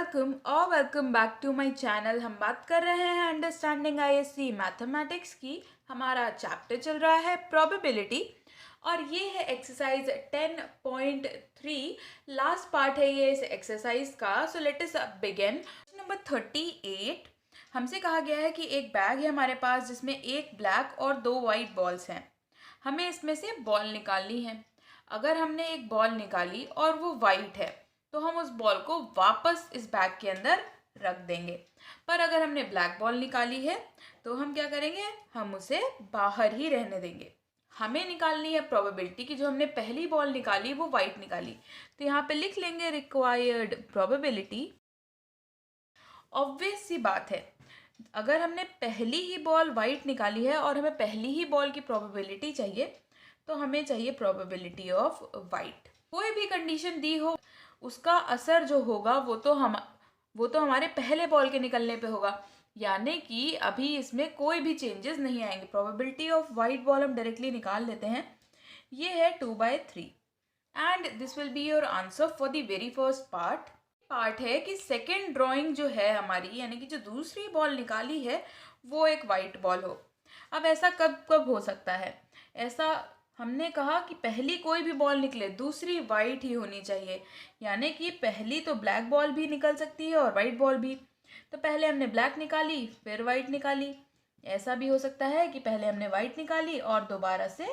Welcome और welcome back to my channel. हम बात कर रहे हैं अंडरस्टैंडिंग आईएससी मैथमेटिक्स की। हमारा चैप्टर चल रहा है प्रोबेबिलिटी और ये है एक्सरसाइज 10.3। लास्ट पार्ट है ये इस एक्सरसाइज का। So let us begin. Number 38 हमसे कहा गया है कि एक बैग है हमारे पास जिसमें एक ब्लैक और दो वाइट बॉल्स हैं। हमें इसमें से बॉल निकालनी है। अगर हमने एक बॉल निकाली और वो वाइट है तो हम उस बॉल को वापस इस बैग के अंदर रख देंगे। पर अगर हमने ब्लैक बॉल निकाली है तो हम क्या करेंगे, हम उसे बाहर ही रहने देंगे। हमें निकालनी है प्रोबेबिलिटी की जो हमने पहली बॉल निकाली वो वाइट निकाली। तो यहाँ पे लिख लेंगे रिक्वायर्ड प्रोबेबिलिटी। ऑब्वियस सी बात है, अगर हमने पहली ही बॉल वाइट निकाली है और हमें पहली ही बॉल की प्रोबेबिलिटी चाहिए तो हमें चाहिए प्रोबेबिलिटी ऑफ वाइट। कोई भी कंडीशन दी हो उसका असर जो होगा वो तो हमारे पहले बॉल के निकलने पे होगा, यानी कि अभी इसमें कोई भी चेंजेस नहीं आएंगे। प्रोबेबिलिटी ऑफ वाइट बॉल हम डायरेक्टली निकाल लेते हैं। ये है 2/3 and this will be your answer for the very first part है कि सेकेंड ड्राइंग जो है हमारी, यानी कि जो दूसरी बॉल निकाली है वो एक वाइट बॉल हो। अब ऐसा कब कब हो सकता है? ऐसा हमने कहा कि पहली कोई भी बॉल निकले दूसरी वाइट ही होनी चाहिए, यानी कि पहली तो ब्लैक बॉल भी निकल सकती है और वाइट बॉल भी। तो पहले हमने ब्लैक निकाली फिर वाइट निकाली। ऐसा भी हो सकता है कि पहले हमने वाइट निकाली और दोबारा से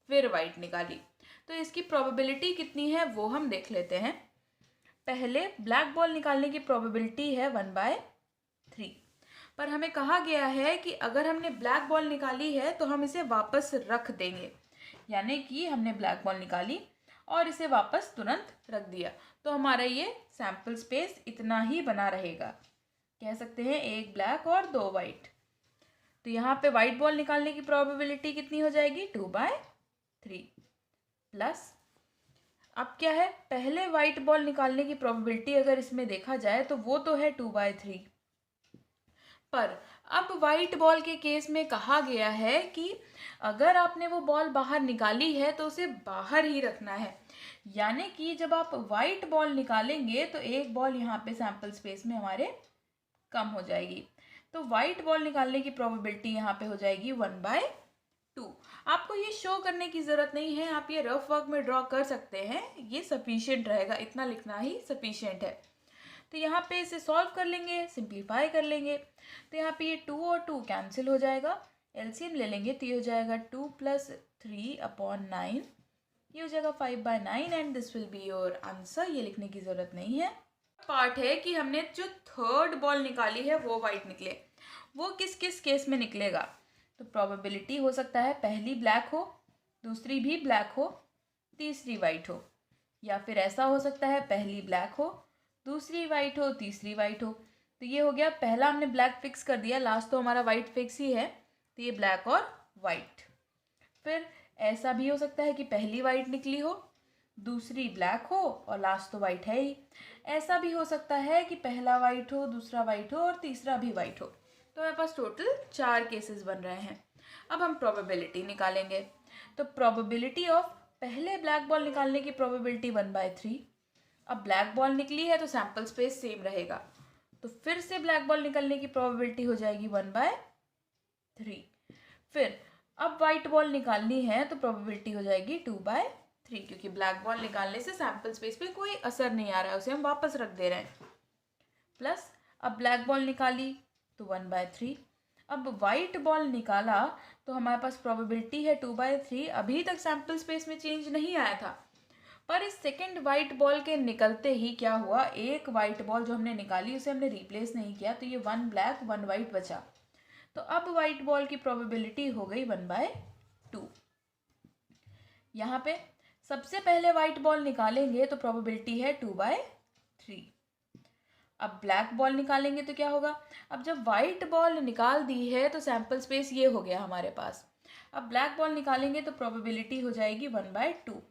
फिर वाइट निकाली। तो इसकी प्रोबेबिलिटी कितनी है वो हम देख लेते हैं। पहले ब्लैक बॉल निकालने की प्रोबेबिलिटी है 1/3, पर हमें कहा गया है कि अगर हमने ब्लैक बॉल निकाली है तो हम इसे वापस रख देंगे, यानी कि हमने ब्लैक बॉल निकाली और इसे वापस तुरंत रख दिया तो हमारा ये सैम्पल स्पेस इतना ही बना रहेगा। कह सकते हैं एक ब्लैक और दो वाइट। तो यहाँ पे वाइट बॉल निकालने की प्रोबेबिलिटी कितनी हो जाएगी? 2/3 प्लस अब क्या है, पहले वाइट बॉल निकालने की प्रोबेबिलिटी अगर इसमें देखा जाए तो वो तो है 2/3, पर अब वाइट बॉल के केस में कहा गया है कि अगर आपने वो बॉल बाहर निकाली है तो उसे बाहर ही रखना है। यानी कि जब आप वाइट बॉल निकालेंगे तो एक बॉल यहाँ पे सैम्पल स्पेस में हमारे कम हो जाएगी। तो वाइट बॉल निकालने की प्रोबेबिलिटी यहाँ पे हो जाएगी 1/2। आपको ये शो करने की ज़रूरत नहीं है, आप ये रफ वर्क में ड्रॉ कर सकते हैं, ये सफिशिएंट रहेगा, इतना लिखना ही सफिशिएंट है। तो यहाँ पे इसे सॉल्व कर लेंगे, सिंप्लीफाई कर लेंगे। तो यहाँ पे ये 2 और 2 कैंसिल हो जाएगा, एलसीएम ले लेंगे तो ये हो जाएगा 2 + 3/9, ये हो जाएगा 5/9 and this will be your answer. ये लिखने की ज़रूरत नहीं है। पार्ट है कि हमने जो थर्ड बॉल निकाली है वो वाइट निकले, वो किस किस केस में निकलेगा। तो प्रोबेबिलिटी हो सकता है पहली ब्लैक हो, दूसरी भी ब्लैक हो, तीसरी वाइट हो, या फिर ऐसा हो सकता है पहली ब्लैक हो, दूसरी वाइट हो, तीसरी वाइट हो। तो ये हो गया, पहला हमने ब्लैक फिक्स कर दिया, लास्ट तो हमारा वाइट फिक्स ही है, तो ये ब्लैक और वाइट। फिर ऐसा भी हो सकता है कि पहली वाइट निकली हो, दूसरी ब्लैक हो और लास्ट तो वाइट है ही। ऐसा भी हो सकता है कि पहला वाइट हो, दूसरा वाइट हो और तीसरा भी वाइट हो। तो हमारे पास टोटल 4 केसेस बन रहे हैं। अब हम प्रोबेबिलिटी निकालेंगे। तो प्रोबेबिलिटी ऑफ पहले ब्लैक बॉल निकालने की प्रोबेबिलिटी 1/3। अब ब्लैक बॉल निकली है तो सैम्पल स्पेस सेम रहेगा, तो फिर से ब्लैक बॉल निकलने की प्रोबेबिलिटी हो जाएगी 1/3। फिर अब वाइट बॉल निकालनी है तो प्रोबेबिलिटी हो जाएगी 2/3, क्योंकि ब्लैक बॉल निकालने से सैम्पल स्पेस पे कोई असर नहीं आ रहा है, उसे हम वापस रख दे रहे हैं। प्लस अब ब्लैक बॉल निकाली तो 1/3। अब वाइट बॉल निकाला तो हमारे पास प्रोबेबिलिटी है 2/3। अभी तक सैम्पल स्पेस में चेंज नहीं आया था, पर इस सेकेंड वाइट बॉल के निकलते ही क्या हुआ, एक वाइट बॉल जो हमने निकाली उसे हमने रिप्लेस नहीं किया, तो ये 1 ब्लैक 1 वाइट बचा। तो अब वाइट बॉल की प्रोबेबिलिटी हो गई 1/2। यहाँ पे सबसे पहले वाइट बॉल निकालेंगे तो प्रोबेबिलिटी है 2/3। अब ब्लैक बॉल निकालेंगे तो क्या होगा, अब जब वाइट बॉल निकाल दी है तो सैम्पल स्पेस ये हो गया हमारे पास। अब ब्लैक बॉल निकालेंगे तो प्रोबेबिलिटी हो जाएगी 1/2।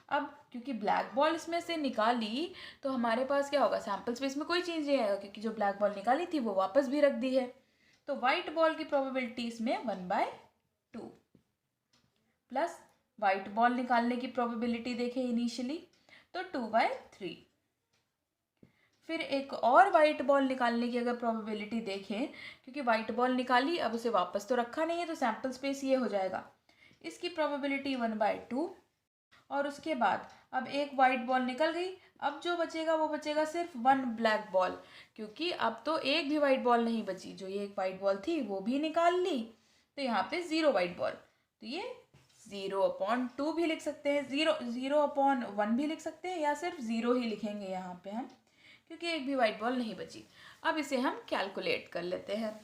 अब क्योंकि ब्लैक बॉल इसमें से निकाली तो हमारे पास क्या होगा, सैम्पल स्पेस में कोई चेंज नहीं आएगा, क्योंकि जो ब्लैक बॉल निकाली थी वो वापस भी रख दी है। तो वाइट बॉल की प्रोबेबिलिटी इसमें 1/2 प्लस वाइट बॉल निकालने की प्रोबेबिलिटी देखें इनिशियली तो 2/3। फिर एक और वाइट बॉल निकालने की अगर प्रोबेबिलिटी देखें, क्योंकि वाइट बॉल निकाली, अब उसे वापस तो रखा नहीं है, तो सैम्पल स्पेस ये हो जाएगा, इसकी प्रोबेबिलिटी 1/2। और उसके बाद अब एक वाइट बॉल निकल गई, अब जो बचेगा वो बचेगा सिर्फ 1 ब्लैक बॉल, क्योंकि अब तो एक भी वाइट बॉल नहीं बची, जो ये एक वाइट बॉल थी वो भी निकाल ली, तो यहाँ पे 0 वाइट बॉल, तो ये 0/2 भी लिख सकते हैं, 0/1 भी लिख सकते हैं, या सिर्फ 0 ही लिखेंगे यहाँ पे हम, क्योंकि एक भी वाइट बॉल नहीं बची। अब इसे हम कैलकुलेट कर लेते हैं।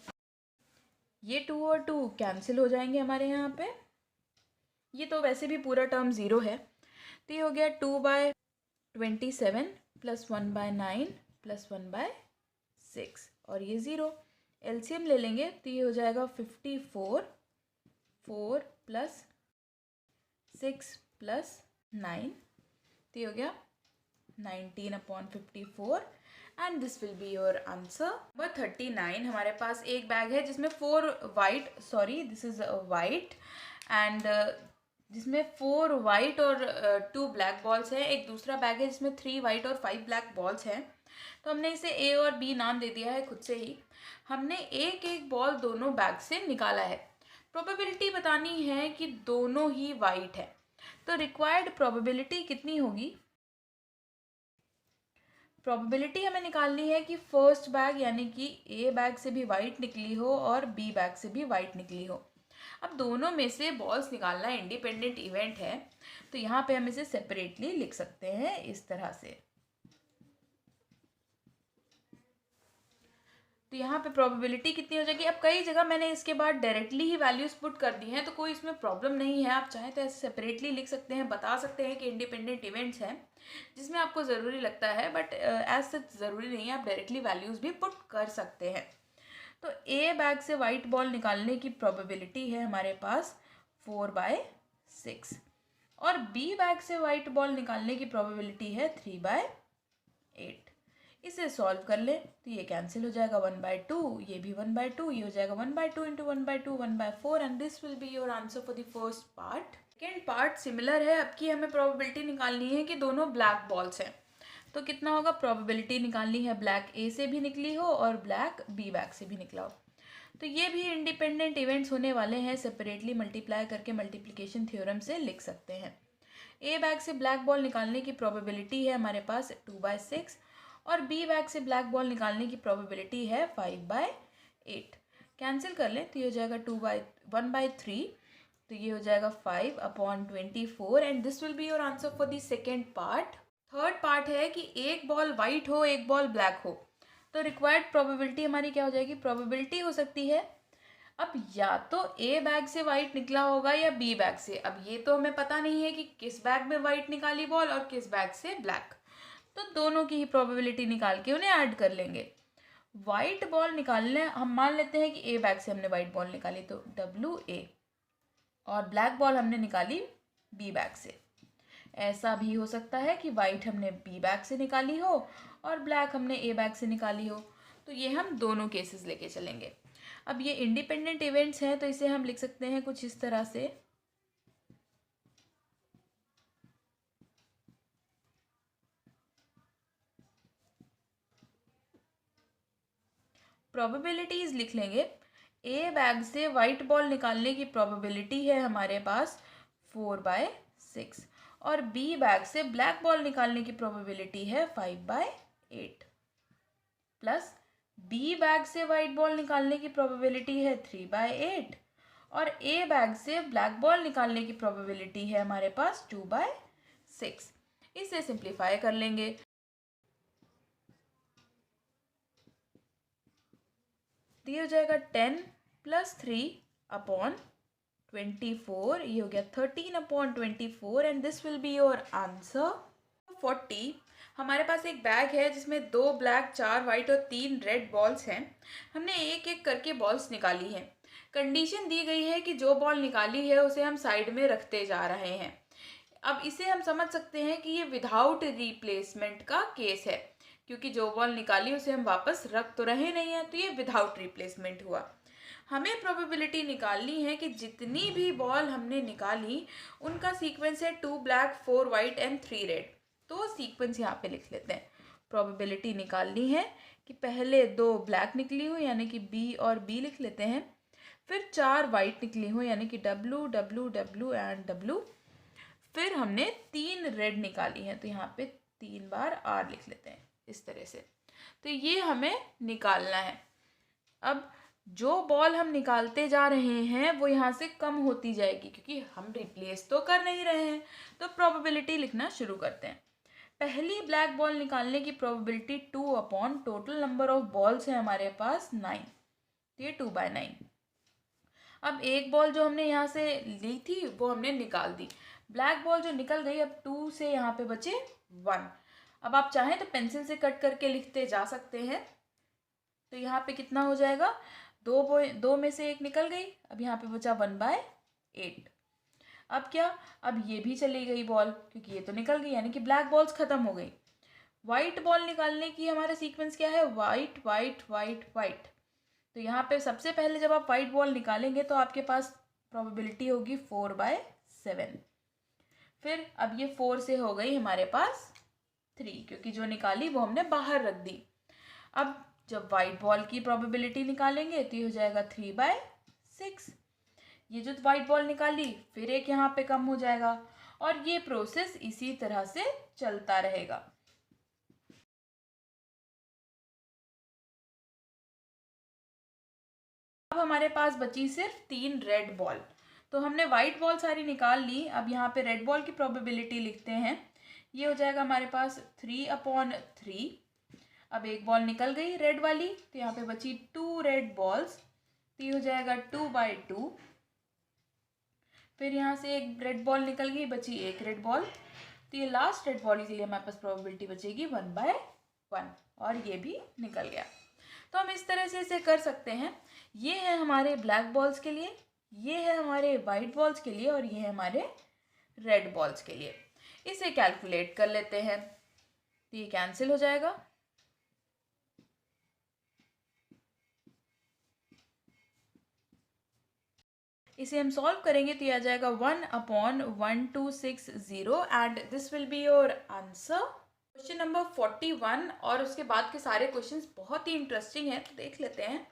ये 2 और 2 कैंसिल हो जाएंगे हमारे यहाँ पे, ये तो वैसे भी पूरा टर्म 0 है, तो ये हो गया 2/27 + 1/9 + 1/6, और ये 0। एलसीएम ले लेंगे तो ये हो जाएगा 54, 4 + 6 + 9, तो ये हो गया 19/54, and this will be your answer. Number 39, हमारे पास एक बैग है जिसमें 4 white, sorry this is white, and जिसमें 4 वाइट और 2 ब्लैक बॉल्स हैं। एक दूसरा बैग है जिसमें 3 वाइट और 5 ब्लैक बॉल्स हैं। तो हमने इसे ए और बी नाम दे दिया है खुद से ही। हमने एक एक बॉल दोनों बैग से निकाला है। प्रोबेबिलिटी बतानी है कि दोनों ही वाइट है, तो रिक्वायर्ड प्रोबेबिलिटी कितनी होगी? प्रोबेबिलिटी हमें निकालनी है कि फर्स्ट बैग यानी कि ए बैग से भी वाइट निकली हो और बी बैग से भी वाइट निकली हो। अब दोनों में से बॉल्स निकालना इंडिपेंडेंट इवेंट है, तो यहाँ पे हम इसे सेपरेटली लिख सकते हैं इस तरह से। तो यहाँ पे प्रोबेबिलिटी कितनी हो जाएगी? अब कई जगह मैंने इसके बाद डायरेक्टली ही वैल्यूज पुट कर दी हैं, तो कोई इसमें प्रॉब्लम नहीं है। आप चाहें तो ऐसे सेपरेटली लिख सकते हैं, बता सकते हैं कि इंडिपेंडेंट इवेंट्स हैं जिसमें आपको ज़रूरी लगता है, बट एज सच ज़रूरी नहीं है, आप डायरेक्टली वैल्यूज़ भी पुट कर सकते हैं। तो ए बैग से वाइट बॉल निकालने की प्रोबेबिलिटी है हमारे पास 4/6, और बी बैग से वाइट बॉल निकालने की प्रोबेबिलिटी है 3/8। इसे सॉल्व कर ले तो ये कैंसिल हो जाएगा 1/2, ये भी 1/2, ये हो जाएगा 1/2 × 1/2 1/4, and this will be your answer for the first part. Second part similar है। अब की हमें प्रोबेबिलिटी निकालनी है कि दोनों ब्लैक बॉल्स हैं, तो कितना होगा? प्रोबेबिलिटी निकालनी है ब्लैक ए से भी निकली हो और ब्लैक बी बैग से भी निकला हो। तो ये भी इंडिपेंडेंट इवेंट्स होने वाले हैं, सेपरेटली मल्टीप्लाई करके मल्टीप्लिकेशन थ्योरम से लिख सकते हैं। ए बैग से ब्लैक बॉल निकालने की प्रोबेबिलिटी है हमारे पास 2/6, और बी बैग से ब्लैक बॉल निकालने की प्रोबेबिलिटी है 5/8। कैंसिल कर लें तो ये हो जाएगा 1/3, तो ये हो जाएगा 5/24, and this will be your answer for the second part. Third part है कि एक बॉल वाइट हो एक बॉल ब्लैक हो, तो रिक्वायर्ड प्रोबेबिलिटी हमारी क्या हो जाएगी? प्रोबेबिलिटी हो सकती है अब या तो ए बैग से वाइट निकला होगा या बी बैग से। अब ये तो हमें पता नहीं है कि किस बैग में वाइट निकाली बॉल और किस बैग से ब्लैक, तो दोनों की ही प्रोबेबिलिटी निकाल के उन्हें ऐड कर लेंगे। वाइट बॉल निकालने हम मान लेते हैं कि ए बैग से हमने वाइट बॉल निकाली, तो WA, और ब्लैक बॉल हमने निकाली बी बैग से। ऐसा भी हो सकता है कि वाइट हमने बी बैग से निकाली हो और ब्लैक हमने ए बैग से निकाली हो, तो ये हम दोनों केसेस लेके चलेंगे। अब ये इंडिपेंडेंट इवेंट्स हैं, तो इसे हम लिख सकते हैं कुछ इस तरह से। प्रोबेबिलिटीज लिख लेंगे। ए बैग से वाइट बॉल निकालने की प्रोबेबिलिटी है हमारे पास 4/6, और बी बैग से ब्लैक बॉल निकालने की प्रोबेबिलिटी है 5/8, प्लस बी बैग से वाइट बॉल निकालने की प्रोबेबिलिटी है 3/8, और ए बैग से ब्लैक बॉल निकालने की प्रोबेबिलिटी है हमारे पास 2/6। इसे सिंप्लीफाई कर लेंगे। तो ये हो जाएगा 10 + 3/24, ये हो गया 13/24, and this will be your answer. 40, हमारे पास एक बैग है जिसमें 2 ब्लैक, 4 वाइट और 3 रेड बॉल्स हैं। हमने एक एक करके बॉल्स निकाली हैं। कंडीशन दी गई है कि जो बॉल निकाली है उसे हम साइड में रखते जा रहे हैं। अब इसे हम समझ सकते हैं कि ये विदाउट रिप्लेसमेंट का केस है, क्योंकि जो बॉल निकाली उसे हम वापस रख तो रहे नहीं हैं, तो ये विदाउट रिप्लेसमेंट हुआ। हमें प्रोबेबिलिटी निकालनी है कि जितनी भी बॉल हमने निकाली उनका सीक्वेंस है 2 ब्लैक, 4 वाइट एंड 3 रेड। तो सीक्वेंस यहाँ पे लिख लेते हैं। प्रोबेबिलिटी निकालनी है कि पहले 2 ब्लैक निकली हो यानी कि बी और बी लिख लेते हैं, फिर 4 वाइट निकली हो यानी कि W W W and W, फिर हमने 3 रेड निकाली हैं तो यहाँ पे 3 बार आर लिख लेते हैं इस तरह से। तो ये हमें निकालना है। अब जो बॉल हम निकालते जा रहे हैं वो यहाँ से कम होती जाएगी क्योंकि हम रिप्लेस तो कर नहीं रहे हैं। तो प्रोबेबिलिटी लिखना शुरू करते हैं। पहली ब्लैक बॉल निकालने की probability 2 upon total number of balls है हमारे पास 9, तो ये 2/9। अब एक बॉल जो हमने यहाँ से ली थी वो हमने निकाल दी, ब्लैक बॉल जो निकल गई, अब 2 से यहाँ पे बचे 1। अब आप चाहें तो पेंसिल से कट करके लिखते जा सकते हैं। तो यहाँ पे कितना हो जाएगा, 2 में से 1 निकल गई, अब यहाँ पे बचा 1/8। अब क्या, अब ये भी चली गई बॉल क्योंकि ये तो निकल गई यानी कि ब्लैक बॉल्स खत्म हो गई। वाइट बॉल निकालने की हमारा सीक्वेंस क्या है, वाइट वाइट वाइट वाइट। तो यहाँ पे सबसे पहले जब आप वाइट बॉल निकालेंगे तो आपके पास प्रोबेबिलिटी होगी 4/7। फिर अब ये 4 से हो गई हमारे पास 3 क्योंकि जो निकाली वो हमने बाहर रख दी। अब जब वाइट बॉल की प्रोबेबिलिटी निकालेंगे तो ये हो जाएगा 3/6। ये जो वाइट बॉल निकाली फिर एक यहाँ पे कम हो जाएगा और ये प्रोसेस इसी तरह से चलता रहेगा। अब हमारे पास बची सिर्फ 3 रेड बॉल। तो हमने वाइट बॉल सारी निकाल ली। अब यहाँ पे रेड बॉल की प्रोबेबिलिटी लिखते हैं। ये हो जाएगा हमारे पास 3/3। अब एक बॉल निकल गई रेड वाली तो यहाँ पे बची 2 रेड बॉल्स, तो ये हो जाएगा 2/2। फिर यहाँ से एक रेड बॉल निकल गई, बची एक रेड बॉल, तो ये लास्ट रेड बॉल के लिए हमारे पास प्रोबेबिलिटी बचेगी 1/1 और ये भी निकल गया। तो हम इस तरह से इसे कर सकते हैं। ये है हमारे ब्लैक बॉल्स के लिए, ये है हमारे वाइट बॉल्स के लिए और ये है हमारे रेड बॉल्स के लिए। इसे कैलकुलेट कर लेते हैं तो ये कैंसिल हो जाएगा। इसे हम सॉल्व करेंगे तो ये आ जाएगा 1/1260 and this will be your answer. Question number 41 और उसके बाद के सारे क्वेश्चंस बहुत ही इंटरेस्टिंग हैं तो देख लेते हैं।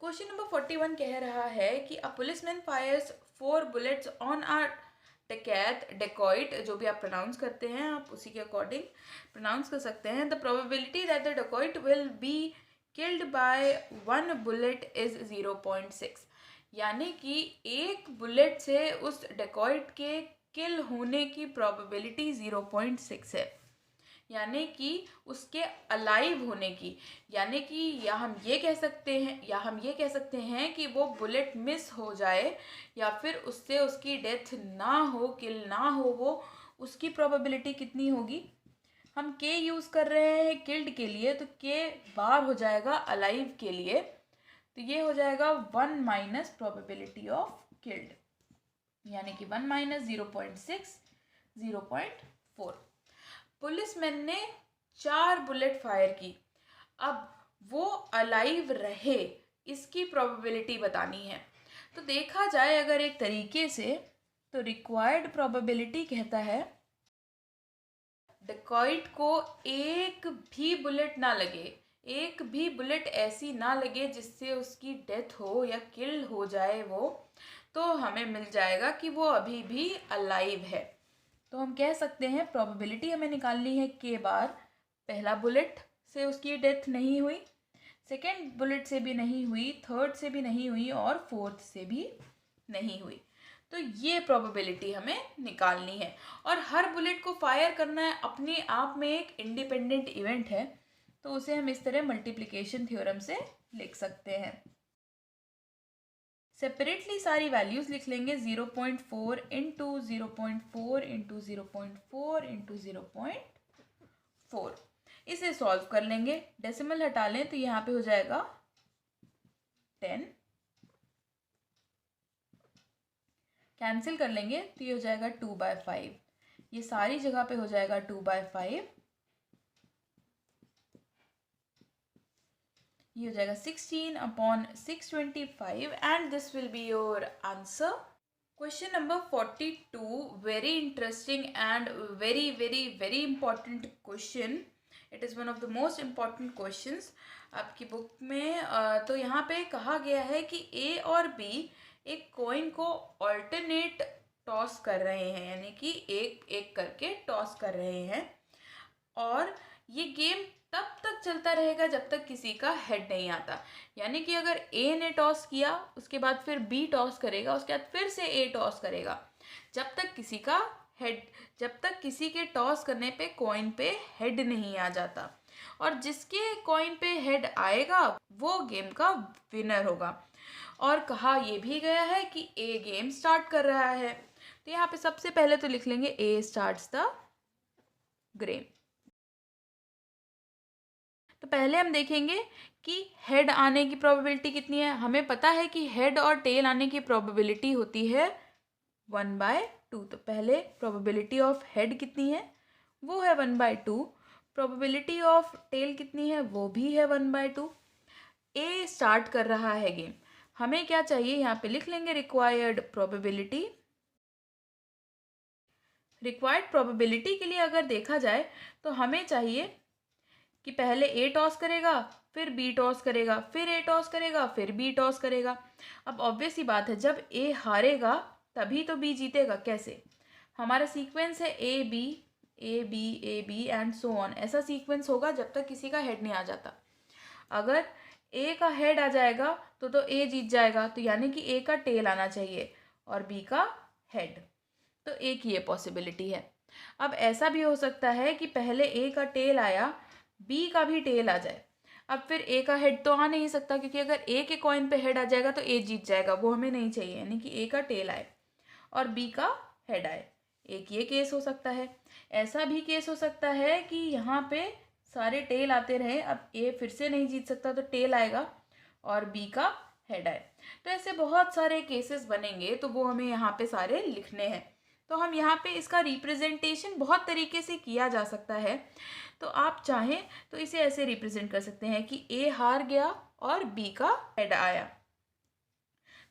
क्वेश्चन नंबर 41 कह रहा है कि a policeman fires 4 bullets on a dacoit, जो भी आप प्रोनाउंस करते हैं आप उसी के अकॉर्डिंग प्रोनाउंस कर सकते हैं। The probability that the dacoit will be killed by 1 bullet is 0.6, यानी कि एक बुलेट से उस डेकॉइट के किल होने की प्रोबेबिलिटी 0.6 है, यानी कि उसके अलाइव होने की, यानी कि या हम ये कह सकते हैं कि वो बुलेट मिस हो जाए या फिर उससे उसकी डेथ ना हो, किल ना हो, वो उसकी प्रोबेबिलिटी कितनी होगी। हम के यूज़ कर रहे हैं किल्ड के लिए तो के बार हो जाएगा अलाइव के लिए, तो ये हो जाएगा 1 माइनस प्रोबेबिलिटी ऑफ किल्ड, यानी कि 1 माइनस 0.6 0.4। पुलिसमैन ने 4 बुलेट फायर की, अब वो अलाइव रहे इसकी प्रोबेबिलिटी बतानी है। तो देखा जाए अगर एक तरीके से तो रिक्वायर्ड प्रोबेबिलिटी कहता है डेकॉइट को एक भी बुलेट ना लगे, एक भी बुलेट ऐसी ना लगे जिससे उसकी डेथ हो या किल हो जाए वो, तो हमें मिल जाएगा कि वो अभी भी अलाइव है। तो हम कह सकते हैं प्रोबेबिलिटी हमें निकालनी है के बार, पहला बुलेट से उसकी डेथ नहीं हुई, सेकेंड बुलेट से भी नहीं हुई, थर्ड से भी नहीं हुई और फोर्थ से भी नहीं हुई। तो ये प्रोबेबिलिटी हमें निकालनी है और हर बुलेट को फायर करना है अपने आप में एक इंडिपेंडेंट इवेंट है, तो उसे हम इस तरह मल्टीप्लिकेशन थ्योरम से लिख सकते हैं। सेपरेटली सारी वैल्यूज लिख लेंगे, 0.4 इंटू 0.4 इंटू 0.4 इंटू 0.4। इसे सॉल्व कर लेंगे, डेसिमल हटा लें तो यहाँ पे हो जाएगा 10, कैंसिल कर लेंगे तो ये हो जाएगा 2/5, ये सारी जगह पे हो जाएगा 2/5, ये हो जाएगा 16/625 and this will be your answer. Question number 42, very interesting and very very very important question. It is one of the most important questions आपकी बुक में। तो यहाँ पे कहा गया है कि ए और बी एक कॉइन को ऑल्टरनेट टॉस कर रहे हैं, यानी कि एक एक करके टॉस कर रहे हैं, और ये गेम तब तक चलता रहेगा जब तक किसी का हेड नहीं आता। यानी कि अगर ए ने टॉस किया, उसके बाद फिर बी टॉस करेगा, उसके बाद फिर से ए टॉस करेगा, जब तक किसी का हेड, जब तक किसी के टॉस करने पे कॉइन पे हेड नहीं आ जाता, और जिसके कॉइन पे हेड आएगा वो गेम का विनर होगा। और कहा ये भी गया है कि ए गेम स्टार्ट कर रहा है। तो यहाँ पे सबसे पहले तो लिख लेंगे ए स्टार्ट्स द गेम। तो पहले हम देखेंगे कि हेड आने की प्रोबेबिलिटी कितनी है। हमें पता है कि हेड और टेल आने की प्रोबेबिलिटी होती है 1/2। तो पहले प्रोबेबिलिटी ऑफ हेड कितनी है, वो है 1/2। प्रोबेबिलिटी ऑफ टेल कितनी है, वो भी है 1/2। ए स्टार्ट कर रहा है गेम, हमें क्या चाहिए, यहाँ पे लिख लेंगे रिक्वायर्ड प्रोबेबिलिटी। रिक्वायर्ड प्रोबेबिलिटी के लिए अगर देखा जाए तो हमें चाहिए कि पहले ए टॉस करेगा, फिर बी टॉस करेगा, फिर ए टॉस करेगा, फिर बी टॉस करेगा। अब ऑब्वियस सी बात है, जब ए हारेगा तभी तो बी जीतेगा। कैसे? हमारा सीक्वेंस है A B A B A B and so on, ऐसा सीक्वेंस होगा जब तक किसी का हेड नहीं आ जाता। अगर ए का हेड आ जाएगा तो ए जीत जाएगा, तो यानी कि ए का टेल आना चाहिए और बी का हेड। तो ए की ये पॉसिबिलिटी है। अब ऐसा भी हो सकता है कि पहले ए का टेल आया, बी का भी टेल आ जाए। अब फिर ए का हेड तो आ नहीं सकता, क्योंकि अगर ए के कॉइन पे हेड आ जाएगा तो ए जीत जाएगा, वो हमें नहीं चाहिए। यानी कि ए का टेल आए और बी का हेड आए, एक ये केस हो सकता है। ऐसा भी केस हो सकता है कि यहाँ पे सारे टेल आते रहे, अब ए फिर से नहीं जीत सकता तो टेल आएगा और बी का हेड आए। तो ऐसे बहुत सारे केसेस बनेंगे, तो वो हमें यहाँ पे सारे लिखने हैं। तो हम यहाँ पे इसका रिप्रेजेंटेशन बहुत तरीके से किया जा सकता है। तो आप चाहें तो इसे ऐसे रिप्रेजेंट कर सकते हैं कि ए हार गया और बी का हेड आया।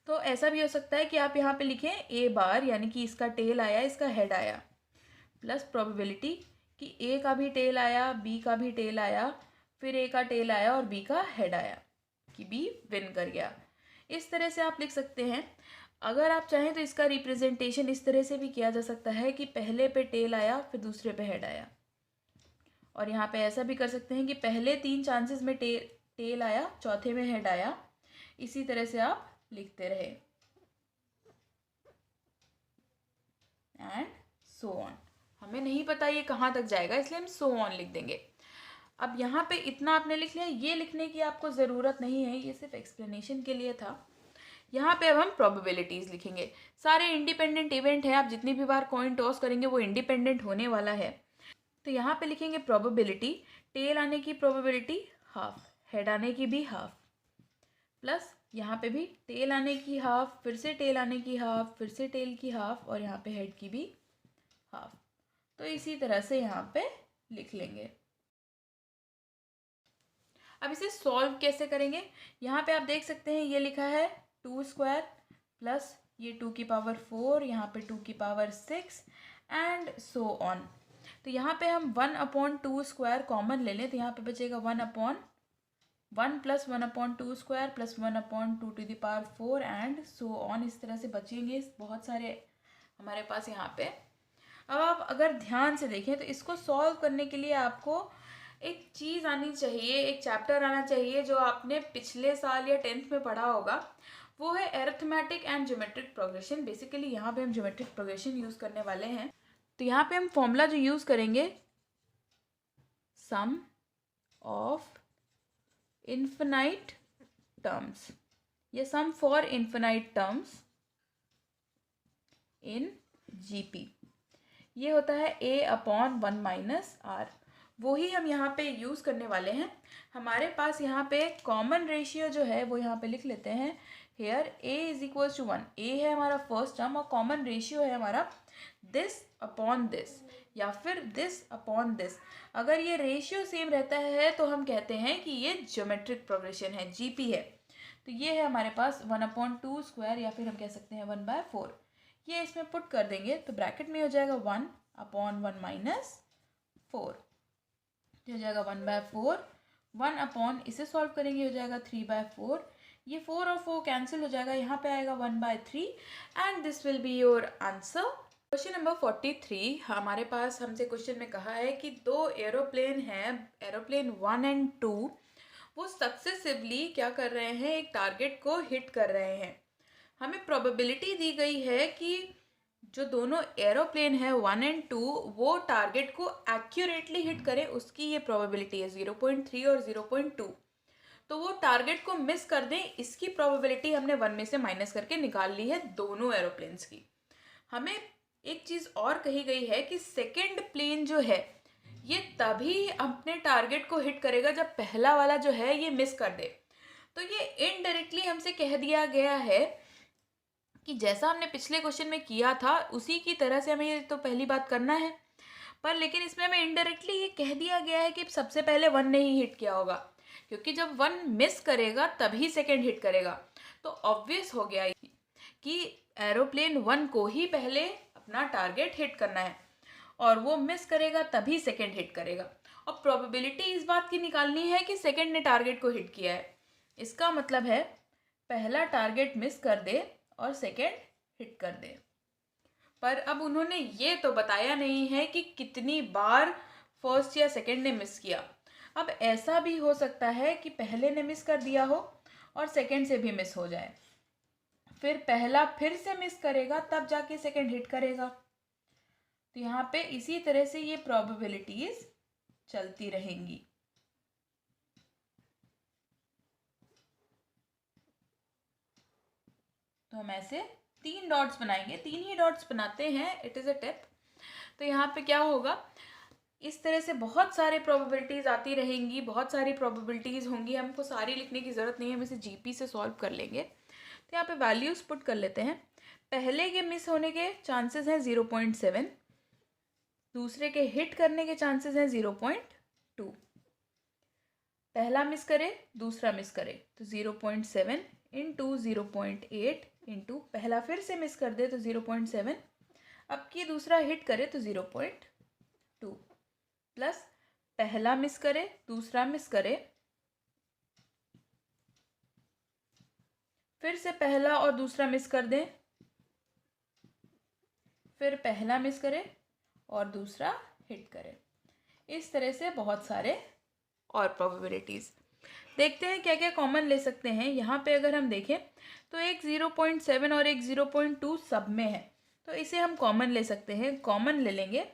तो ऐसा भी हो सकता है कि आप यहाँ पे लिखें ए बार, यानी कि इसका टेल आया, इसका हेड आया, प्लस प्रोबेबिलिटी कि ए का भी टेल आया, बी का भी टेल आया, फिर ए का टेल आया और बी का हेड आया, कि बी विन कर गया। इस तरह से आप लिख सकते हैं। अगर आप चाहें तो इसका रिप्रेजेंटेशन इस तरह से भी किया जा सकता है कि पहले पे टेल आया, फिर दूसरे पे हेड आया। और यहाँ पे ऐसा भी कर सकते हैं कि पहले 3 चांसेस में टेल आया, चौथे में हेड आया। इसी तरह से आप लिखते रहे एंड सो ऑन। हमें नहीं पता ये कहाँ तक जाएगा, इसलिए हम सो ऑन लिख देंगे। अब यहाँ पे इतना आपने लिख लिया, ये लिखने की आपको ज़रूरत नहीं है, ये सिर्फ एक्सप्लेनेशन के लिए था। यहाँ पे अब हम प्रोबेबिलिटीज़ लिखेंगे। सारे इंडिपेंडेंट इवेंट है, आप जितनी भी बार कॉइन टॉस करेंगे वो इंडिपेंडेंट होने वाला है। तो यहाँ पे लिखेंगे प्रोबेबिलिटी, टेल आने की प्रोबेबिलिटी हाफ, हेड आने की भी हाफ, प्लस यहाँ पे भी टेल आने की हाफ, फिर से टेल आने की हाफ, फिर से टेल की हाफ, और यहाँ पे हेड की भी हाफ। तो इसी तरह से यहाँ पे लिख लेंगे। अब इसे सॉल्व कैसे करेंगे? यहाँ पे आप देख सकते हैं ये लिखा है 2² प्लस ये 2⁴, यहाँ पे 2⁶ एंड सो ऑन। तो यहाँ पे हम 1/2² कॉमन ले लें, तो यहाँ पे बचेगा 1/1 plus 1/2² plus 1/2⁴ and so on. इस तरह से बचेंगे बहुत सारे हमारे पास यहाँ पे। अब आप अगर ध्यान से देखें तो इसको सॉल्व करने के लिए आपको एक चीज़ आनी चाहिए, एक चैप्टर आना चाहिए जो आपने पिछले साल या 10th में पढ़ा होगा। वो है arithmetic and geometric progression. Basically यहाँ पे हम ज्योमेट्रिक प्रोग्रेशन यूज़ करने वाले हैं। तो यहाँ पे हम फॉर्मूला जो यूज़ करेंगे, सम ऑफ इन्फिनाइट टर्म्स या sum for infinite terms in GP, ये होता है a/1 - r। वो ही हम यहाँ पे यूज़ करने वाले हैं। हमारे पास यहाँ पे कॉमन रेशियो जो है वो यहाँ पे लिख लेते हैं। हेयर a = 1, a है हमारा फर्स्ट टर्म और कॉमन रेशियो है हमारा दिस अपॉन दिस या फिर दिस अपॉन दिस। अगर ये रेशियो सेम रहता है तो हम कहते हैं कि ये ज्योमेट्रिक प्रोग्रेशन है, जीपी है। तो ये है हमारे पास 1/2² या फिर हम कह सकते हैं 1/4। ये इसमें पुट कर देंगे तो ब्रैकेट में हो जाएगा 1/1 - 4। हो जाएगा 1/4, 1 इसे सॉल्व करेंगे हो जाएगा 3/4, ये 4 और 4 कैंसिल हो जाएगा, यहाँ पे आएगा 1/3 and this will be your answer. Question number 43, हमारे पास हमसे क्वेश्चन में कहा है कि दो एरोप्लेन हैं, एरोप्लेन 1 एंड 2, वो सक्सेसिवली क्या कर रहे हैं, एक टारगेट को हिट कर रहे हैं। हमें प्रोबेबिलिटी दी गई है कि जो दोनों एरोप्लेन है 1 एंड 2 वो टारगेट को एक्यूरेटली हिट करें, उसकी ये प्रोबेबिलिटी है 0.3 और 0.2। तो वो टारगेट को मिस कर दें, इसकी प्रोबेबिलिटी हमने 1 में से माइनस करके निकाल ली है दोनों एरोप्लेन्स की। हमें एक चीज़ और कही गई है कि सेकेंड प्लेन जो है ये तभी अपने टारगेट को हिट करेगा जब पहला वाला जो है ये मिस कर दे। तो ये इनडायरेक्टली हमसे कह दिया गया है कि जैसा हमने पिछले क्वेश्चन में किया था उसी की तरह से हमें ये तो पहली बात करना है, पर लेकिन इसमें हमें इनडायरेक्टली ये कह दिया गया है कि सबसे पहले 1 ने ही हिट किया होगा, क्योंकि जब 1 मिस करेगा तभी सेकेंड हिट करेगा। तो ऑब्वियस हो गया कि एरोप्लेन 1 को ही पहले अपना टारगेट हिट करना है और वो मिस करेगा तभी सेकेंड हिट करेगा। और प्रोबेबिलिटी इस बात की निकालनी है कि सेकेंड ने टारगेट को हिट किया है, इसका मतलब है पहला टारगेट मिस कर दे और सेकेंड हिट कर दे। पर अब उन्होंने ये तो बताया नहीं है कि कितनी बार फर्स्ट या सेकेंड ने मिस किया। अब ऐसा भी हो सकता है कि पहले ने मिस कर दिया हो और सेकेंड से भी मिस हो जाए, फिर पहला फिर से मिस करेगा तब जाके सेकेंड हिट करेगा। तो यहाँ पे इसी तरह से ये प्रोबेबिलिटीज चलती रहेंगी। तो हम ऐसे 3 डॉट्स बनाएंगे, 3 ही डॉट्स बनाते हैं, इट इज़ अ टिप। तो यहाँ पे क्या होगा, इस तरह से बहुत सारे प्रोबेबिलिटीज़ आती रहेंगी, बहुत सारी प्रोबेबिलिटीज़ होंगी, हमको सारी लिखने की ज़रूरत नहीं है, हम इसे जीपी से सॉल्व कर लेंगे। तो यहाँ पे वैल्यूज़ पुट कर लेते हैं। पहले के मिस होने के चांसेस हैं 0.7, दूसरे के हिट करने के चांसेस हैं 0.2। पहला मिस करे दूसरा मिस करे तो 0.7 इंटू 0.8 इंटू पहला फिर से मिस कर दे तो 0.7, अब की दूसरा हिट करे तो 0.2 प्लस पहला मिस करे दूसरा मिस करे, फिर से पहला और दूसरा मिस कर दें, फिर पहला मिस करे और दूसरा हिट करे। इस तरह से बहुत सारे और प्रोबेबिलिटीज़। देखते हैं क्या क्या कॉमन ले सकते हैं। यहाँ पे अगर हम देखें तो एक 0.7 और एक 0.2 सब में है, तो इसे हम कॉमन ले सकते हैं। कॉमन ले लेंगे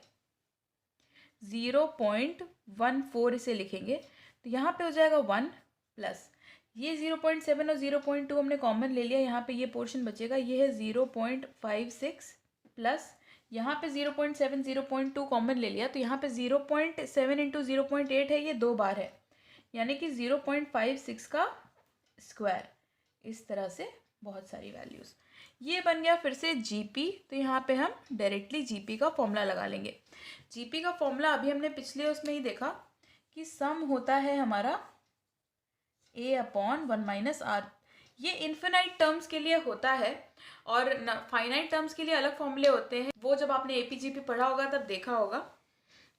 0.14 इसे लिखेंगे तो यहाँ पे हो जाएगा 1 प्लस ये 0.7 और 0.2 हमने कॉमन ले लिया, यहाँ पे ये पोर्शन बचेगा, ये है 0.56 प्लस यहाँ पे 0.7 0.2 कॉमन ले लिया तो यहाँ पे 0.7 इंटू 0.8 है, ये 2 बार है, यानी कि 0.56 का स्क्वायर। इस तरह से बहुत सारी वैल्यूज़। ये बन गया फिर से जीपी। तो यहाँ पे हम डायरेक्टली जीपी का फॉर्मूला लगा लेंगे। जीपी का फॉर्मूला अभी हमने पिछले उसमें ही देखा कि सम होता है हमारा a/1 - r। ये इन्फिनाइट टर्म्स के लिए होता है और फाइनाइट टर्म्स के लिए अलग फॉर्मूले होते हैं, वो जब आपने एपीजीपी पढ़ा होगा तब देखा होगा।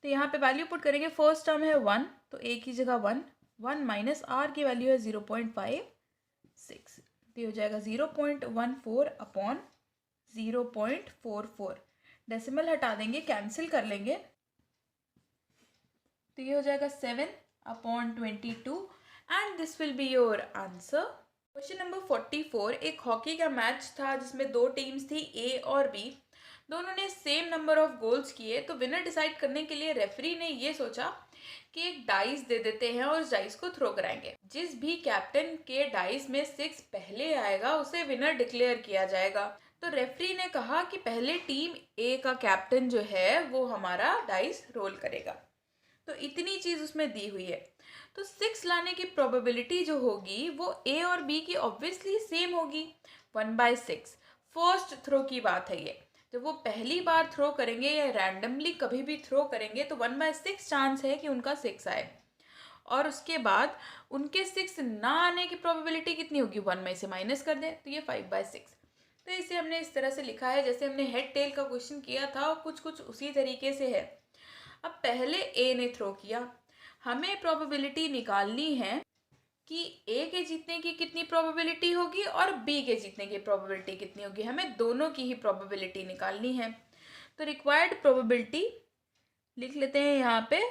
तो यहाँ पे वैल्यू पुट करेंगे, फर्स्ट टर्म है 1 तो a की जगह 1, 1 माइनस r की वैल्यू है 0.56, तो ये हो जाएगा 0.14 अपॉन 0.44। डेसिमल हटा देंगे, कैंसिल कर लेंगे, तो ये हो जाएगा 7/22 and this will be your answer. Question number 44, एक हॉकी का मैच था जिसमें 2 टीम्स थी ए और बी, दोनों ने सेम नंबर ऑफ गोल्स किए। तो विनर डिसाइड करने के लिए रेफरी ने ये सोचा कि एक डाइस दे देते हैं और उस डाइस को थ्रो कराएंगे। जिस भी कैप्टन के डाइस में 6 पहले आएगा उसे विनर डिक्लेयर किया जाएगा। तो रेफरी ने कहा कि पहले टीम ए का कैप्टन जो है वो हमारा डाइस रोल करेगा। तो इतनी चीज़ उसमें दी हुई है, तो 6 लाने की प्रोबेबिलिटी जो होगी वो ए और बी की ऑब्वियसली सेम होगी, 1/6। फर्स्ट थ्रो की बात है ये, जब वो पहली बार थ्रो करेंगे या रैंडमली कभी भी थ्रो करेंगे तो 1/6 चांस है कि उनका 6 आए, और उसके बाद उनके 6 ना आने की प्रोबेबिलिटी कितनी होगी, 1 में से माइनस कर दें तो ये 5/6। तो इसे हमने इस तरह से लिखा है जैसे हमने हेड टेल का क्वेश्चन किया था और कुछ कुछ उसी तरीके से है। अब पहले ए ने थ्रो किया, हमें प्रोबेबिलिटी निकालनी है कि ए के जीतने की कितनी प्रोबेबिलिटी होगी और बी के जीतने की प्रोबेबिलिटी कितनी होगी। हमें दोनों की ही प्रोबेबिलिटी निकालनी है। तो रिक्वायर्ड प्रोबेबिलिटी लिख लेते हैं यहाँ पे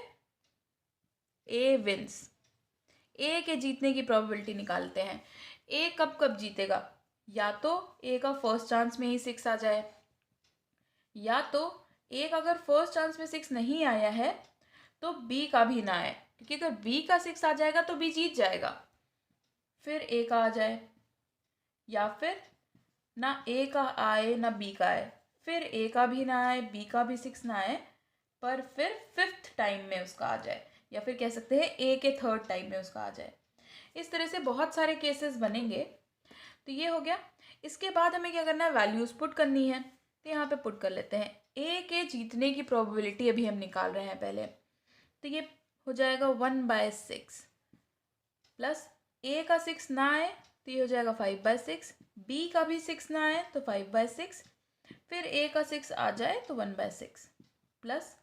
ए विंस। ए के जीतने की प्रोबेबिलिटी निकालते हैं। ए कब कब जीतेगा, या तो ए का फर्स्ट चांस में ही 6 आ जाए, या तो ए का अगर फर्स्ट चांस में 6 नहीं आया है तो बी का भी ना आए, क्योंकि अगर बी का 6 आ जाएगा तो बी जीत जाएगा। फिर ए का आ जाए, या फिर ना ए का आए ना बी का आए, फिर ए का भी ना आए बी का भी 6 ना आए, पर फिर 5th टाइम में उसका आ जाए, या फिर कह सकते हैं ए के 3rd टाइम में उसका आ जाए। इस तरह से बहुत सारे केसेस बनेंगे। तो ये हो गया। इसके बाद हमें क्या करना है, वैल्यूज पुट करनी है। तो यहाँ पे पुट कर लेते हैं। ए के जीतने की प्रोबेबिलिटी अभी हम निकाल रहे हैं पहले। तो ये हो जाएगा 1/6 प्लस ए का 6 ना आए तो ये हो जाएगा 5/6, बी का भी 6 ना आए तो 5/6, फिर ए का 6 आ जाए तो 1/6 प्लस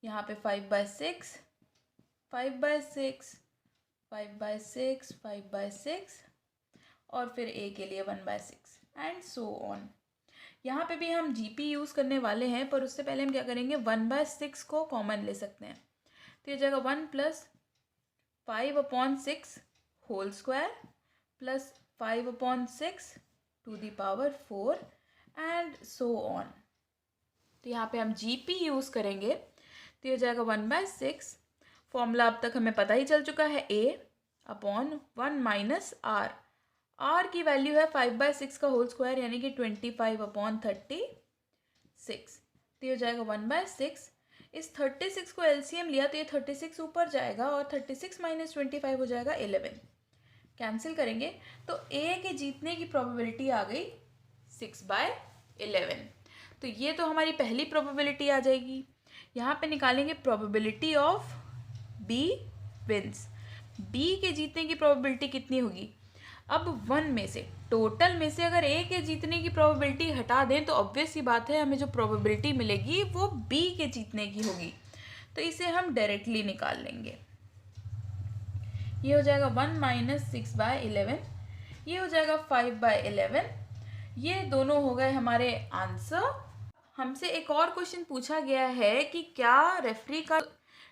यहाँ पे 5/6, 5/6, 5/6, 5/6 और फिर ए के लिए 1/6 एंड सो ऑन। यहाँ पे भी हम जीपी यूज़ करने वाले हैं, पर उससे पहले हम क्या करेंगे, 1/6 को कॉमन ले सकते हैं। तो ये जाएगा 1 + 5/6 whole square plus 5/6 to the power 4 and so on. तो यहाँ पे हम जीपी यूज़ करेंगे। तो ये जाएगा 1/6, फॉर्मूला अब तक हमें पता ही चल चुका है, A/1 - R। R की वैल्यू है 5/6 का होल स्क्वायर यानी कि 25/36। तो ये हो जाएगा 1/6। इस 36 को एलसीएम लिया तो ये 36 ऊपर जाएगा और 36 - 25 हो जाएगा 11। कैंसिल करेंगे तो A के जीतने की प्रोबेबिलिटी आ गई 6/11। तो ये तो हमारी पहली प्रोबेबिलिटी आ जाएगी। यहाँ पे निकालेंगे probability of B wins. B के जीतने की प्रोबेबिलिटी कितनी होगी। अब 1 में से, टोटल में से अगर A के जीतने की प्रोबेबिलिटी हटा दें तो ऑब्वियस सी बात है हमें जो प्रोबेबिलिटी मिलेगी वो B के जीतने की होगी। तो इसे हम डायरेक्टली निकाल लेंगे। ये हो जाएगा 1 - 6/11, ये हो जाएगा 5/11। ये दोनों हो गए हमारे आंसर। हमसे एक और क्वेश्चन पूछा गया है कि क्या रेफरी का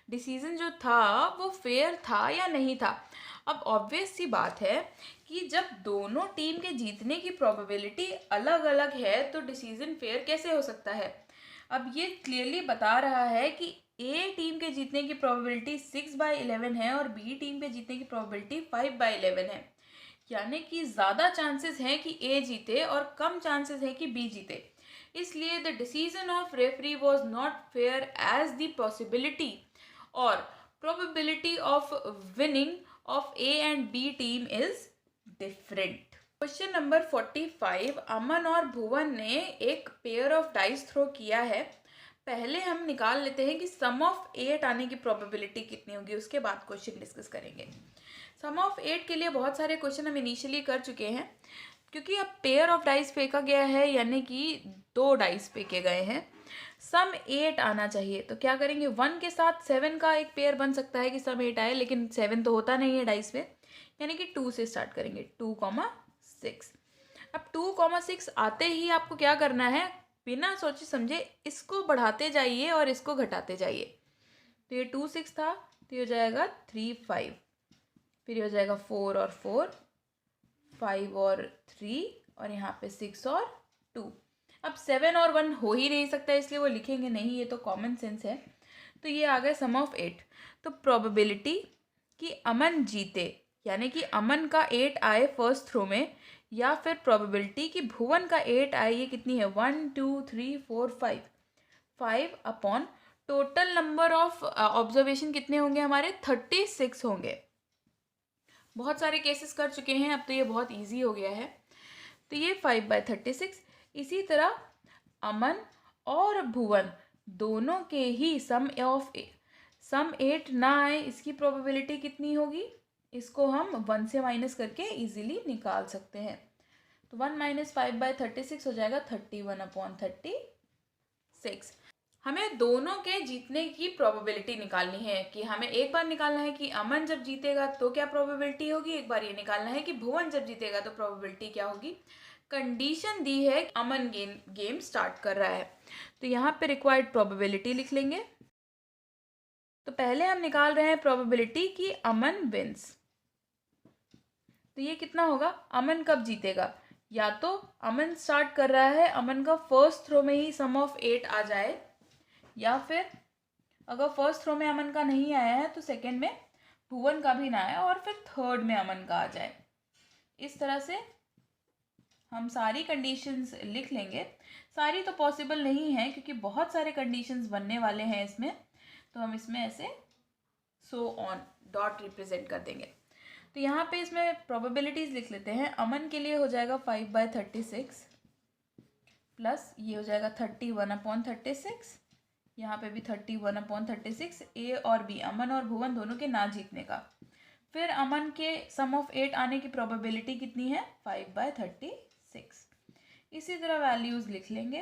डिसीजन जो था वो फेयर था या नहीं था। अब ऑब्वियस सी बात है कि जब दोनों टीम के जीतने की प्रोबेबिलिटी अलग अलग है तो डिसीजन फेयर कैसे हो सकता है। अब ये क्लियरली बता रहा है कि ए टीम के जीतने की प्रोबेबिलिटी 6/11 है और बी टीम के जीतने की प्रोबेबिलिटी 5/11 है, यानी कि ज़्यादा चांसेस हैं कि ए जीते और कम चांसेस हैं कि बी जीते। इसलिए the decision of referee was not fair as the possibility और probability of winning of A and B team is different. Question number 45, Aman और भुवन ने एक पेयर ऑफ डाइस थ्रो किया है। पहले हम निकाल लेते हैं कि सम ऑफ 8 आने की प्रोबेबिलिटी कितनी होगी, उसके बाद क्वेश्चन डिस्कस करेंगे। सम ऑफ 8 के लिए बहुत सारे क्वेश्चन हम इनिशियली कर चुके हैं, क्योंकि अब पेयर ऑफ डाइस फेंका गया है यानी कि 2 डाइस फेंके गए हैं। सम 8 आना चाहिए तो क्या करेंगे, 1 के साथ 7 का एक पेयर बन सकता है कि सम 8 आए, लेकिन 7 तो होता नहीं है डाइस पे, यानी कि 2 से स्टार्ट करेंगे, 2,6। अब 2,6 आते ही आपको क्या करना है, बिना सोचे समझे इसको बढ़ाते जाइए और इसको घटाते जाइए। तो ये 2 6 था तो ये हो जाएगा 3 5, फिर ये हो जाएगा 4 और 4, 5 और 3 और यहाँ पे 6 और 2। अब 7 और 1 हो ही नहीं सकता इसलिए वो लिखेंगे नहीं, ये तो कॉमन सेंस है। तो ये आ गया सम ऑफ 8। तो प्रोबेबिलिटी कि अमन जीते यानी कि अमन का 8 आए फर्स्ट थ्रो में, या फिर प्रोबेबिलिटी कि भुवन का 8 आए, ये कितनी है 1 2 3 4 5, 5 upon total number of observation कितने होंगे हमारे 36 होंगे। बहुत सारे केसेस कर चुके हैं, अब तो ये बहुत इजी हो गया है। तो ये 5/36। इसी तरह अमन और भुवन दोनों के ही सम 8 ना आए, इसकी प्रोबेबिलिटी कितनी होगी, इसको हम 1 से माइनस करके इजीली निकाल सकते हैं। तो 1 - 5/36 हो जाएगा 31/36। हमें दोनों के जीतने की प्रोबेबिलिटी निकालनी है कि हमें एक बार निकालना है कि अमन जब जीतेगा तो क्या प्रोबेबिलिटी होगी, एक बार ये निकालना है कि भुवन जब जीतेगा तो प्रोबेबिलिटी क्या होगी। कंडीशन दी है कि अमन गेम स्टार्ट कर रहा है, तो यहाँ पे रिक्वायर्ड प्रोबेबिलिटी लिख लेंगे। तो पहले हम निकाल रहे हैं प्रोबेबिलिटी कि अमन विंस। तो ये कितना होगा, अमन कब जीतेगा, या तो अमन स्टार्ट कर रहा है, अमन का फर्स्ट थ्रो में ही सम ऑफ 8 आ जाए, या फिर अगर फर्स्ट थ्रो में अमन का नहीं आया है तो सेकंड में भुवन का भी ना आए और फिर थर्ड में अमन का आ जाए। इस तरह से हम सारी कंडीशंस लिख लेंगे। सारी तो पॉसिबल नहीं है क्योंकि बहुत सारे कंडीशंस बनने वाले हैं इसमें, तो हम इसमें ऐसे सो ऑन डॉट रिप्रेजेंट कर देंगे। तो यहाँ पे इसमें प्रोबेबिलिटीज लिख लेते हैं। अमन के लिए हो जाएगा 5/36 प्लस ये हो जाएगा 31/36, यहाँ पे भी 31/36, ए और बी अमन और भुवन दोनों के ना जीतने का। फिर अमन के सम ऑफ 8 आने की प्रोबेबिलिटी कितनी है, 5/36। इसी तरह वैल्यूज लिख लेंगे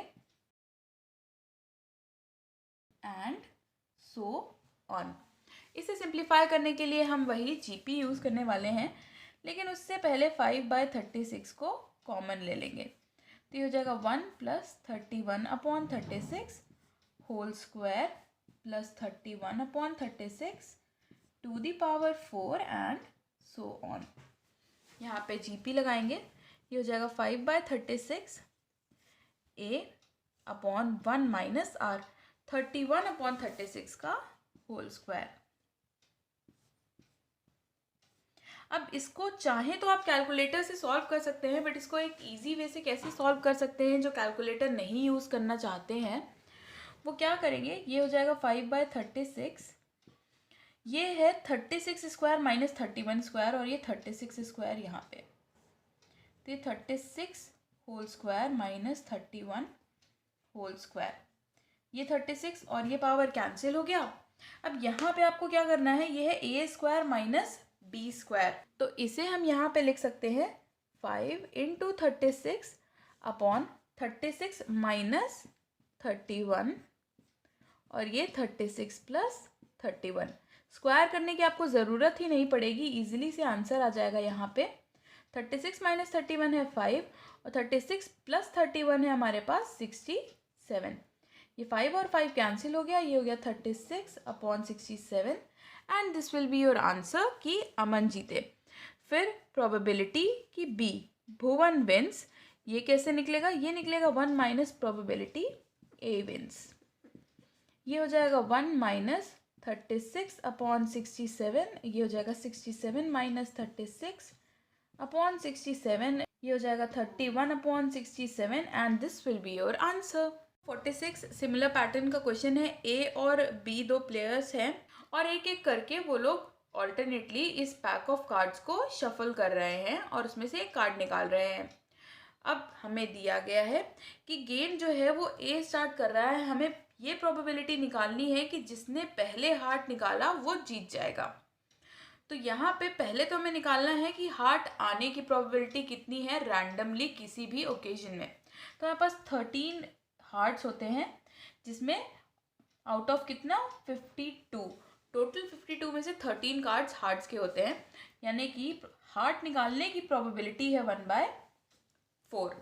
एंड सो ऑन। इसे सिंप्लीफाई करने के लिए हम वही जीपी यूज़ करने वाले हैं, लेकिन उससे पहले 5/36 को कॉमन ले लेंगे। तो ये हो जाएगा 1 + 31/36 whole square plus 31/36 to the power 4 and so on. यहाँ पे जीपी लगाएंगे, ये हो जाएगा 5/36 a/1 माइनस r 31/36 का होल स्क्वायर। अब इसको चाहे तो आप कैलकुलेटर से सॉल्व कर सकते हैं, बट इसको एक इजी वे से कैसे सॉल्व कर सकते हैं जो कैलकुलेटर नहीं यूज़ करना चाहते हैं, वो क्या करेंगे, ये हो जाएगा 5/36, ये है 36 स्क्वायर माइनस 31 स्क्वायर और ये 36 स्क्वायर यहाँ पे, तो ये 36 whole square minus 31 whole square, ये 36 और ये पावर कैंसिल हो गया। अब यहाँ पे आपको क्या करना है, ये है a square minus b square, तो इसे हम यहाँ पे लिख सकते हैं 5 × 36/36 माइनस 31 और ये 36 + 31। स्क्वायर करने की आपको ज़रूरत ही नहीं पड़ेगी, इजीली से आंसर आ जाएगा। यहाँ पे 36 - 31 है 5 और 36 + 31 है हमारे पास 67। ये 5 और 5 कैंसिल हो गया, ये हो गया 36/67 and this will be your answer कि अमन जीते। फिर प्रोबेबिलिटी कि बी भुवन विंस, ये कैसे निकलेगा, ये निकलेगा 1 माइनस प्रोबेबिलिटी ए विंस, ये हो जाएगा 1 माइनस 36/67, ये हो जाएगा 67 माइनस 36/67, ये हो जाएगा 31/67 and this will be your answer. 46 similar pattern का क्वेश्चन है। ए और बी दो प्लेयर्स हैं और एक एक करके वो लोग ऑल्टरनेटली इस पैक ऑफ कार्ड्स को शफल कर रहे हैं और उसमें से एक कार्ड निकाल रहे हैं। अब हमें दिया गया है कि गेम जो है वो ए स्टार्ट कर रहा है, हमें ये प्रोबेबिलिटी निकालनी है कि जिसने पहले हार्ट निकाला वो जीत जाएगा। तो यहाँ पे पहले तो हमें निकालना है कि हार्ट आने की प्रोबेबिलिटी कितनी है रैंडमली किसी भी ओकेजन में। तो हमारे पास 13 हार्ट्स होते हैं, जिसमें आउट ऑफ कितना 52, टोटल 52 में से 13 कार्ड्स हार्ट्स के होते हैं, यानी कि हार्ट निकालने की प्रोबेबिलिटी है 1/4।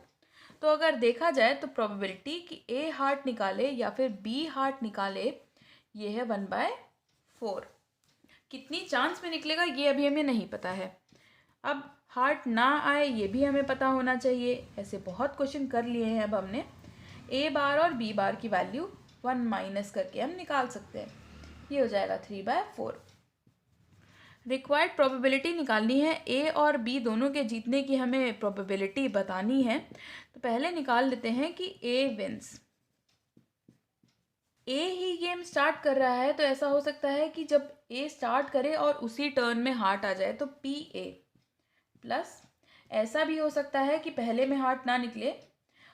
तो अगर देखा जाए तो प्रोबेबिलिटी कि ए हार्ट निकाले या फिर बी हार्ट निकाले ये है 1/4। कितनी चांस में निकलेगा ये अभी हमें नहीं पता है। अब हार्ट ना आए ये भी हमें पता होना चाहिए। ऐसे बहुत क्वेश्चन कर लिए हैं। अब हमने ए बार और बी बार की वैल्यू 1 माइनस करके हम निकाल सकते हैं। ये हो जाएगा 3/4। रिक्वायर्ड प्रोबेबिलिटी निकालनी है। ए और बी दोनों के जीतने की हमें प्रोबेबिलिटी बतानी है। तो पहले निकाल लेते हैं कि ए विंस। ए ही गेम स्टार्ट कर रहा है, तो ऐसा हो सकता है कि जब ए स्टार्ट करे और उसी टर्न में हार्ट आ जाए तो पी ए प्लस। ऐसा भी हो सकता है कि पहले में हार्ट ना निकले,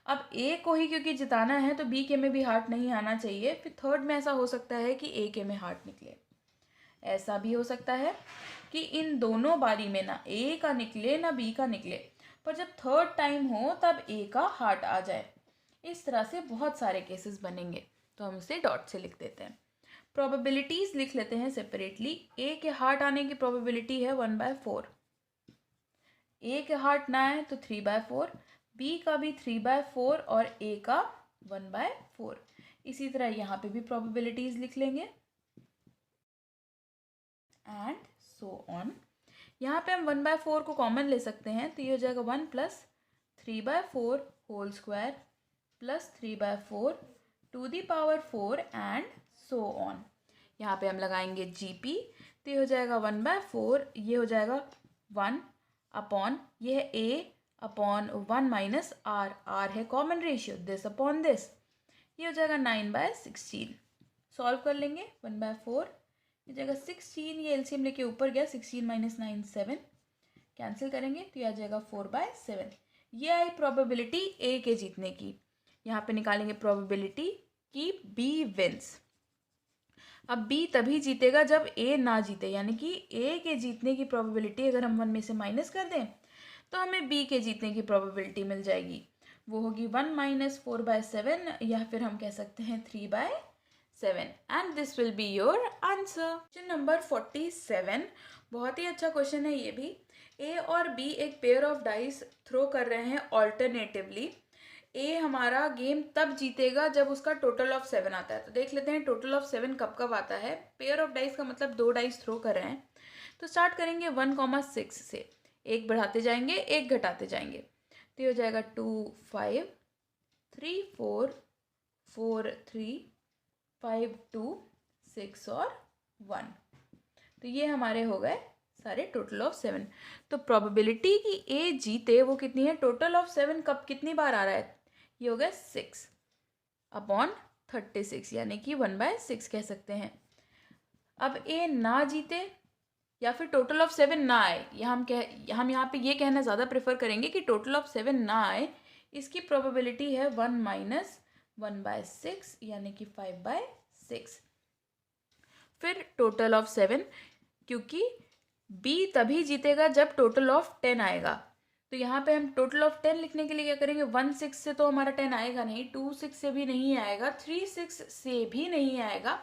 अब ए को ही क्योंकि जिताना है तो बी के में भी हार्ट नहीं आना चाहिए, फिर थर्ड में ऐसा हो सकता है कि ए के में हार्ट निकले। ऐसा भी हो सकता है कि इन दोनों बारी में ना ए का निकले ना बी का निकले, पर जब थर्ड टाइम हो तब ए का हार्ट आ जाए। इस तरह से बहुत सारे केसेस बनेंगे। तो हम उसे डॉट से लिख देते हैं। प्रोबेबिलिटीज लिख लेते हैं सेपरेटली। ए के हार्ट आने की प्रोबेबिलिटी है 1/4। ए के हार्ट ना आए तो 3/4, बी का भी 3/4 और ए का 1/4। इसी तरह यहाँ पे भी प्रोबेबिलिटीज लिख लेंगे एंड सो ऑन। यहाँ पे हम 1/4 को कॉमन ले सकते हैं, तो ये हो जाएगा 1 + 3/4 whole square plus 3/4 to the power 4 and so on. यहाँ पे हम लगाएंगे GP, तो ये हो जाएगा 1/4, ये हो जाएगा 1 अपॉन, ये है A upon 1 minus R, R है common ratio, this upon this, ये हो जाएगा 9/16। सॉल्व कर लेंगे 1/4, ये जाएगा 16, ये एलसीएम लेके ऊपर गया, 16 - 9 7, कैंसिल करेंगे तो ये आ जाएगा 4/7। ये आई प्रोबेबिलिटी ए के जीतने की। यहाँ पे निकालेंगे प्रोबेबिलिटी कि बी विंस। अब बी तभी जीतेगा जब ए ना जीते, यानी कि ए के जीतने की प्रोबेबिलिटी अगर हम 1 में से माइनस कर दें तो हमें बी के जीतने की प्रोबेबिलिटी मिल जाएगी। वो होगी 1 - 4/7, या फिर हम कह सकते हैं 3/7, and this will be your answer. Question number 47, बहुत ही अच्छा क्वेश्चन है ये भी। ए और बी एक पेयर ऑफ डाइस थ्रो कर रहे हैं ऑल्टरनेटिवली। ए हमारा गेम तब जीतेगा जब उसका टोटल ऑफ 7 आता है। तो देख लेते हैं टोटल ऑफ 7 कब कब आता है। पेयर ऑफ डाइस का मतलब 2 डाइस थ्रो कर रहे हैं, तो स्टार्ट करेंगे 1,6 से, एक बढ़ाते जाएंगे एक घटाते जाएंगे, तो ये हो जाएगा 2 5 3 4 4 3 5 2 6 और 1। तो ये हमारे हो गए सारे टोटल ऑफ 7। तो प्रोबेबिलिटी कि ए जीते वो कितनी है, टोटल ऑफ 7 कब कितनी बार आ रहा है, ये हो गया 6 अपॉन 36, यानी कि 1/6 कह सकते हैं। अब ए ना जीते या फिर टोटल ऑफ 7 ना आए, या हम यहाँ पे ये कहना ज़्यादा प्रेफर करेंगे कि टोटल ऑफ 7 ना आए, इसकी प्रोबेबिलिटी है 1 - 1/6, यानी कि 5/6। फिर टोटल ऑफ 7, क्योंकि बी तभी जीतेगा जब टोटल ऑफ 10 आएगा, तो यहाँ पे हम टोटल ऑफ 10 लिखने के लिए क्या करेंगे, 1 6 से तो हमारा 10 आएगा नहीं, 2 6 से भी नहीं आएगा, 3 6 से भी नहीं आएगा,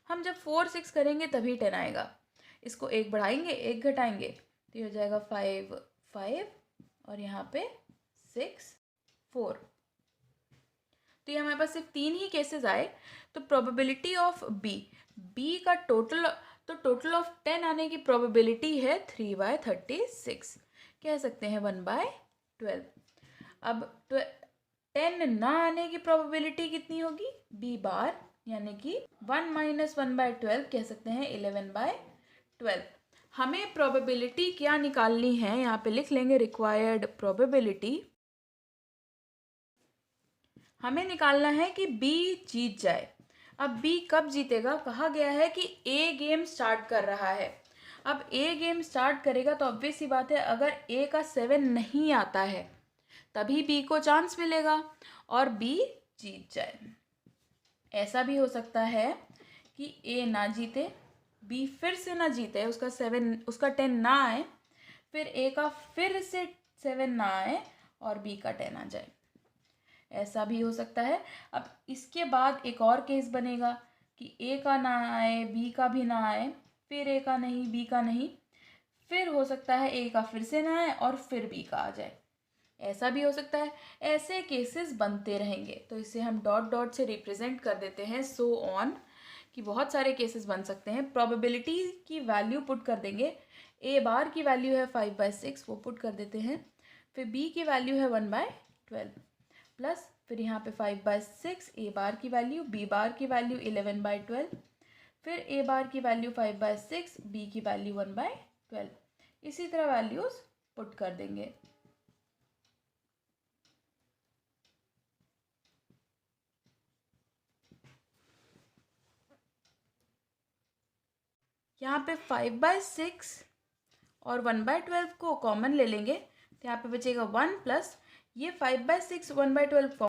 हम जब 4 6 करेंगे तभी 10 आएगा। इसको एक बढ़ाएंगे एक घटाएंगे, तो ये हो जाएगा 5 5 और यहाँ पे 6 4। तो ये हमारे पास सिर्फ 3 ही केसेस आए। तो प्रोबेबिलिटी ऑफ बी का टोटल ऑफ 10 आने की प्रोबेबिलिटी है 3/36, कह सकते हैं 1/12। अब 10 ना आने की प्रोबेबिलिटी कितनी होगी, बी बार, यानी कि 1 - 1/12 कह सकते हैं 11/12। हमें प्रोबेबिलिटी क्या निकालनी है, यहाँ पे लिख लेंगे रिक्वायर्ड प्रोबेबिलिटी। हमें निकालना है कि बी जीत जाए। अब बी कब जीतेगा, कहा गया है कि ए गेम स्टार्ट कर रहा है। अब ए गेम स्टार्ट करेगा तो ऑब्वियस सी बात है, अगर ए का 7 नहीं आता है तभी बी को चांस मिलेगा और बी जीत जाए। ऐसा भी हो सकता है कि ए ना जीते, बी फिर से ना जीते, उसका 10 ना आए, फिर ए का फिर से 7 ना आए और बी का 10 आ जाए, ऐसा भी हो सकता है। अब इसके बाद एक और केस बनेगा कि ए का ना आए, बी का भी ना आए, फिर ए का नहीं, बी का नहीं, फिर हो सकता है ए का फिर से ना आए और फिर बी का आ जाए, ऐसा भी हो सकता है। ऐसे केसेस बनते रहेंगे, तो इसे हम डॉट डॉट से रिप्रेजेंट कर देते हैं, सो ऑन, कि बहुत सारे केसेस बन सकते हैं। प्रोबेबिलिटी की वैल्यू पुट कर देंगे, ए बार की वैल्यू है 5/6, वो पुट कर देते हैं, फिर बी की वैल्यू है 1/12 प्लस फिर यहाँ पे 5/6 ए बार की वैल्यू, बी बार की वैल्यू 11/12, फिर ए बार की वैल्यू 5/6, बी की वैल्यू 1/12। इसी तरह वैल्यूज पुट कर देंगे। यहाँ पे 5/6 और 1/12 को कॉमन ले लेंगे, तो यहाँ पे बचेगा 1 प्लस ये 5/6 1/12